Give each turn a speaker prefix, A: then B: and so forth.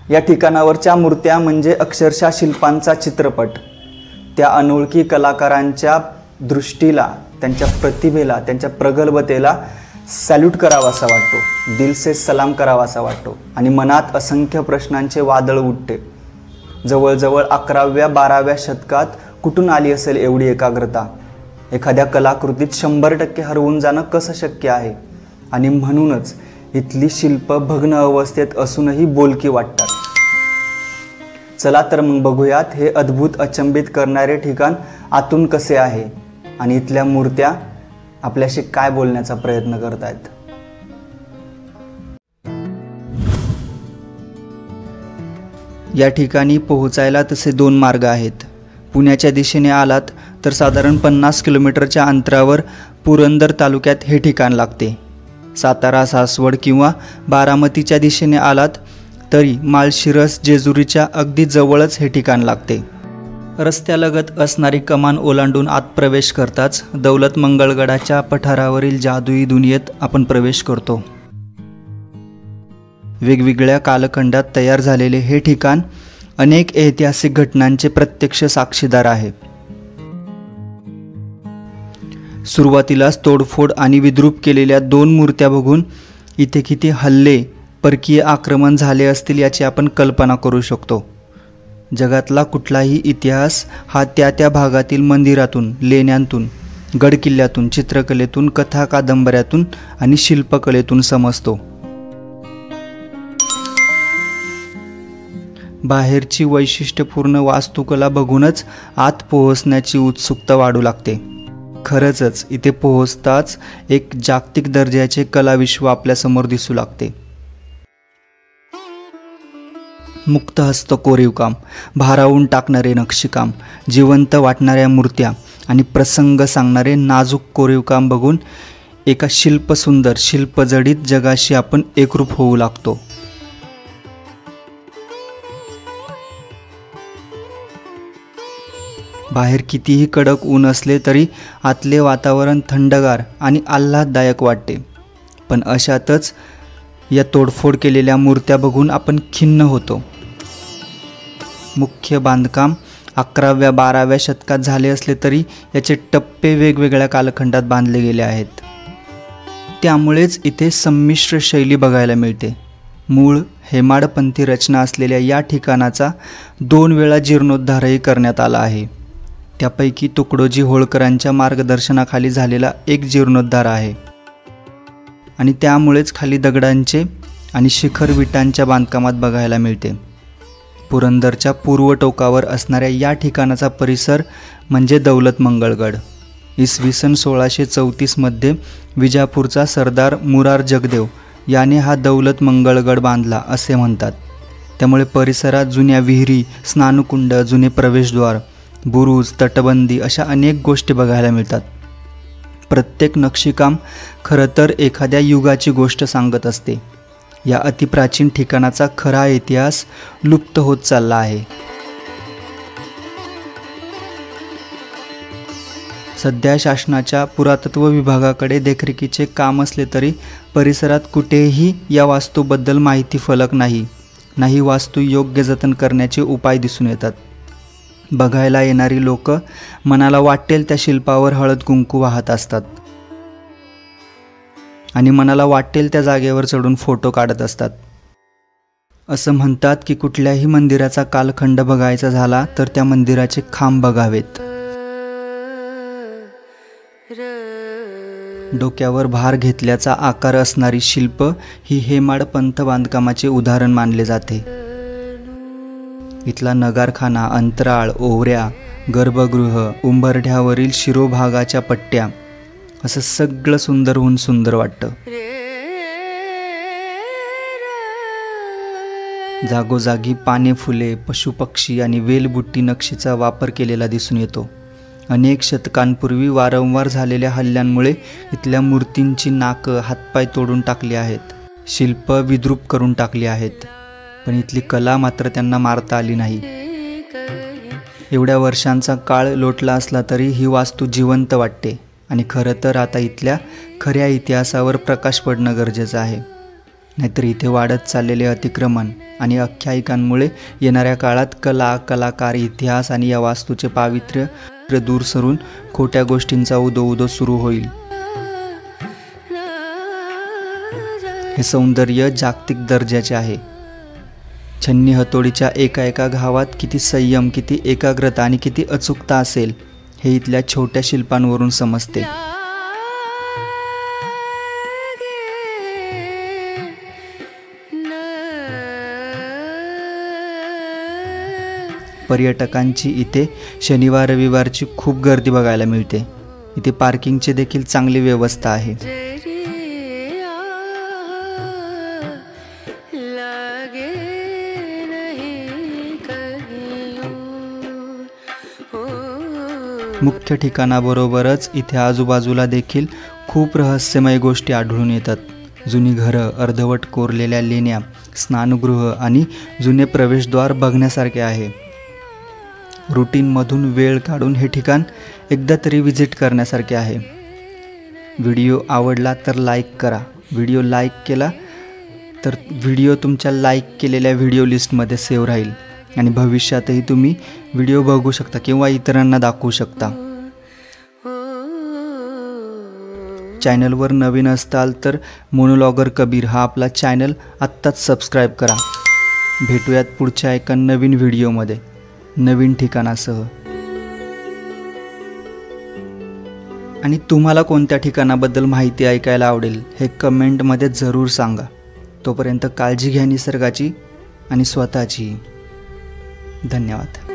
A: या ठिकाणावरच्या मूर्त्या म्हणजे अक्षरशः शिल्पांचा चित्रपट। त्या अनोळखी कलाकारांच्या दृष्टीला, त्यांच्या प्रतिभेला, त्यांच्या प्रगल्भतेला सॅल्यूट करावासा वाटतो, दिल से सलाम करावासा वाटतो आणि मनात असंख्य प्रश्नांचे वादळ उठते। जवळजवळ 11व्या-12व्या शतकात कुठून आली असेल एवढी एकाग्रता? एखाद्या कलाकृतीत 100% हरवून जाणं कसं शक्य आहे? आणि म्हणूनच इथली शिल्प भग्न अवस्थेत असूनही बोलकी वाटतात। चला तर मग बघूयात हे अद्भुत अचंबित करणारे ठिकाण आतून कसे आहे आणि इथल्या मूर्त्या आपल्याशी काय बोलण्याचा प्रयत्न करतायत। या ठिकाणी पोहोचायला तसे 2 मार्ग आहेत। पुण्याच्या दिशेने आलात तर साधारण 50 किलोमीटरच्या अंतरावर पुरंदर तालुक्यात हे ठिकाण लागते। सातारा, सासवड किंवा बारामतीच्या दिशेने आलात तरी माळशिरस, जेजुरीच्या अगदी जवळच हे ठिकाण लागते। रस्त्यालगत असणारी कमान ओलांडून आत प्रवेश करताच दौलत मंगळगडाच्या पठारावरील जादुई दुनियेत आपण प्रवेश करतो। वेगवेगळ्या कालखंडात तयार झालेले हे ठिकाण अनेक ऐतिहासिक घटनांचे प्रत्यक्ष साक्षीदार आहे। सुरुवातीलाच तोडफोड आणि विद्रूप केलेल्या 2 मूर्त्या बघून इथे किती हल्ले, परकीय आक्रमण झाले असतील याची आपण कल्पना करू शकतो। जगातला कुठलाही इतिहास हा त्या भागातील मंदिरातून, लेण्यांतून, गडकिल्ल्यातून, चित्रकलेतून, कथा कादंबऱ्यातून आणि शिल्पकलेतून समजतो। बाहेरची वैशिष्ट्यपूर्ण वास्तुकला बघूनच आत पोहोचण्याची उत्सुकता वाढू लागते। खरंच इथे पोहोचताच एक जागतिक दर्जाचे कलाविश्व आपल्यासमोर दिसू लागते। मुक्तहस्त कोरीवकाम, भारावून टाकणारे नक्षीकाम, जिवंत वाटणाऱ्या मूर्त्या आणि प्रसंग सांगणारे नाजूक कोरीवकाम बघून एका शिल्पसुंदर, शिल्पजडित जगाशी आपण एकरूप होऊ लागतो। बाहेर कितीही कडक ऊन असले तरी आतले वातावरण थंडगार आणि आल्हाददायक वाटते। पण अशातच या तोडफोड केलेल्या मूर्त्या बघून आपण खिन्न होतो। मुख्य बांधकाम 11व्या-12व्या शतकात झाले असले तरी याचे टप्पे वेगवेगळ्या कालखंडात बांधले गेले आहेत। त्यामुळेच इथे संमिश्र शैली बघायला मिळते। मूळ हेमाडपंथी रचना असलेल्या या ठिकाणाचा 2 वेळा जीर्णोद्धारही करण्यात आला आहे। त्यापैकी तुकडोजी होळकरांच्या मार्गदर्शनाखाली झालेला एक जीर्णोद्धार आहे आणि त्यामुळेच खाली दगडांचे आणि शिखर विटांच्या बांधकामात बघायला मिळते। पुरंदरच्या पूर्व टोकावर असणाऱ्या या ठिकाणाचा परिसर म्हणजे दौलत मंगळगड। इसवी सन 1634 मध्ये विजापूरचा सरदार मुरार जगदेव याने हा दौलत मंगळगड बांधला असे म्हणतात। त्यामुळे परिसरात जुन्या विहिरी, स्नानकुंड, जुने प्रवेशद्वार, बुरुज, तटबंदी अशा अनेक गोष्टी बघायला मिळतात। प्रत्येक नक्षीकाम खरं तर एखाद्या युगाची गोष्ट सांगत असते। या अतिप्राचीन ठिकाणाचा खरा इतिहास लुप्त होत चालला आहे। सध्या शासनाच्या पुरातत्व विभागाकडे देखरेखीचे काम असले तरी परिसरात कुठेही या वास्तूबद्दल माहिती फलक नाही वास्तू योग्य जतन करण्याचे उपाय दिसून येतात। बघायला येणारी लोक मनाला वाटेल त्या शिल्पावर हळद कुंकू वाहत असतात आणि मनाला वाटेल त्या जागेवर चढून फोटो काढत असतात। असं म्हणतात की कुठल्याही मंदिराचा कालखंड बघायचा झाला तर त्या मंदिराचे खांब बघावेत। डोक्यावर भार घेतल्याचा आकार असणारी शिल्प ही हेमाडपंथ बांधकामाचे उदाहरण मानले जाते। इथला नगारखाना, अंतराळ, ओवऱ्या, गर्भगृह, उंबरठ्यावरील शिरोभागाच्या पट्ट्या असं सगळं सुंदरहून सुंदर वाटतं। जागोजागी पाने, फुले, पशुपक्षी आणि वेलबुट्टी नक्षीचा वापर केलेला दिसून येतो। अनेक शतकांपूर्वी वारंवार झालेल्या हल्ल्यांमुळे इथल्या मूर्तींची नाकं, हातपाय तोडून टाकली आहेत, शिल्प विद्रूप करून टाकली आहेत, पण इथली कला मात्र त्यांना मारता आली नाही। एवढ्या वर्षांचा काळ लोटला असला तरी ही वास्तू जिवंत वाटते आणि खरं तर आता इथल्या खऱ्या इतिहासावर प्रकाश पडणं गरजेचं आहे। नाहीतर इथे वाढत चाललेले अतिक्रमण आणि आख्यायिकांमुळे येणाऱ्या काळात कला, कलाकार, इतिहास आणि या वास्तूचे पावित्र्य दूर सरून खोट्या गोष्टींचा उदो सुरू होईल. हे सौंदर्य जागतिक दर्जाचे आहे. छन्नी हतोडीच्या एका घावात किती संयम, किती एकाग्रता आणि किती अचूकता असेल हे इथल्या छोट्या शिल्पांवरून समजते. पर्यटकांची इथे शनिवार रविवारची खूप गर्दी बघायला मिळते. इथे पार्किंगची देखील चांगली व्यवस्था आहे. मुख्य ठिकाणाबरोबरच इथे आजूबाजूला देखील खूप रहस्यमय गोष्टी आढळून येतात. जुनी घरं, अर्धवट कोरलेल्या लेण्या, स्नानगृह आणि जुने प्रवेशद्वार बघण्यासारखे आहे. रुटीनमधून वेळ काढून हे ठिकाण एकदा तरी व्हिजिट करण्यासारखे आहे. व्हिडिओ आवडला तर लाईक करा. व्हिडिओ लाईक केला तर व्हिडिओ तुमच्या लाईक केलेल्या व्हिडिओ लिस्टमध्ये सेव्ह राहील आणि भविष्यातही तुम्ही व्हिडिओ बघू शकता किंवा इतरांना दाखवू शकता. चॅनलवर नवीन असताल तर मोनोलॉगर कबीर हा आपला चॅनल आत्ताच सबस्क्राईब करा. भेटूयात पुढच्या एका नवीन व्हिडिओमध्ये नवीन ठिकाणासह. आणि तुम्हाला कोणत्या ठिकाणाबद्दल माहिती ऐकायला आवडेल हे कमेंटमध्ये जरूर सांगा. तोपर्यंत काळजी घ्या निसर्गाची आणि स्वतःची. धन्यवाद.